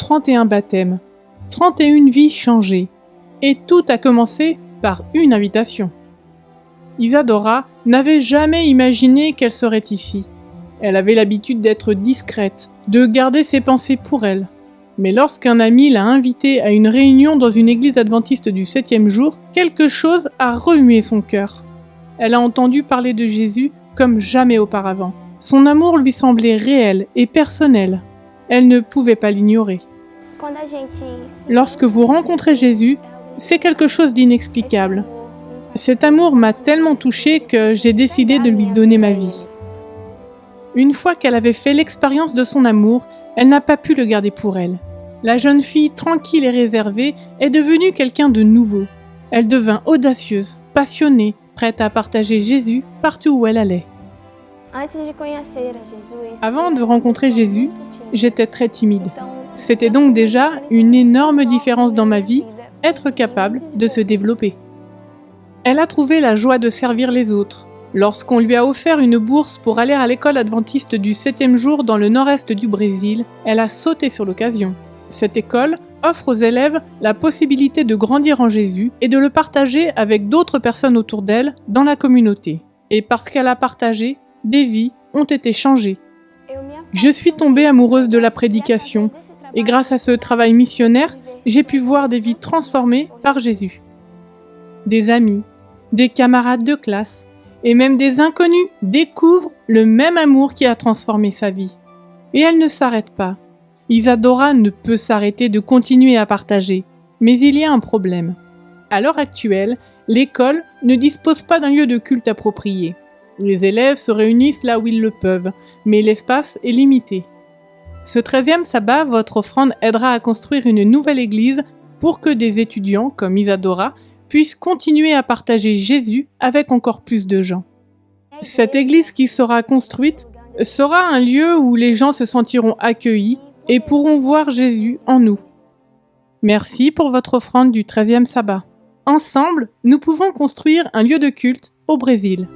31 baptêmes, 31 vies changées. Et tout a commencé par une invitation. Isadora n'avait jamais imaginé qu'elle serait ici. Elle avait l'habitude d'être discrète, de garder ses pensées pour elle. Mais lorsqu'un ami l'a invitée à une réunion dans une église adventiste du 7e jour, quelque chose a remué son cœur. Elle a entendu parler de Jésus comme jamais auparavant. Son amour lui semblait réel et personnel. Elle ne pouvait pas l'ignorer. Lorsque vous rencontrez Jésus, c'est quelque chose d'inexplicable. Cet amour m'a tellement touchée que j'ai décidé de lui donner ma vie. Une fois qu'elle avait fait l'expérience de son amour, elle n'a pas pu le garder pour elle. La jeune fille, tranquille et réservée, est devenue quelqu'un de nouveau. Elle devint audacieuse, passionnée, prête à partager Jésus partout où elle allait. Avant de rencontrer Jésus, j'étais très timide. C'était donc déjà une énorme différence dans ma vie, être capable de se développer. Elle a trouvé la joie de servir les autres. Lorsqu'on lui a offert une bourse pour aller à l'école adventiste du 7e jour dans le nord-est du Brésil, elle a sauté sur l'occasion. Cette école offre aux élèves la possibilité de grandir en Jésus et de le partager avec d'autres personnes autour d'elle dans la communauté. Et parce qu'elle a partagé, des vies ont été changées. Je suis tombée amoureuse de la prédication et grâce à ce travail missionnaire, j'ai pu voir des vies transformées par Jésus. Des amis, des camarades de classe et même des inconnus découvrent le même amour qui a transformé sa vie. Et elle ne s'arrête pas. Isadora ne peut s'arrêter de continuer à partager. Mais il y a un problème. À l'heure actuelle, l'école ne dispose pas d'un lieu de culte approprié. Les élèves se réunissent là où ils le peuvent, mais l'espace est limité. Ce 13e sabbat, votre offrande aidera à construire une nouvelle église pour que des étudiants, comme Isadora, puissent continuer à partager Jésus avec encore plus de gens. Cette église qui sera construite sera un lieu où les gens se sentiront accueillis et pourront voir Jésus en nous. Merci pour votre offrande du 13e sabbat. Ensemble, nous pouvons construire un lieu de culte au Brésil.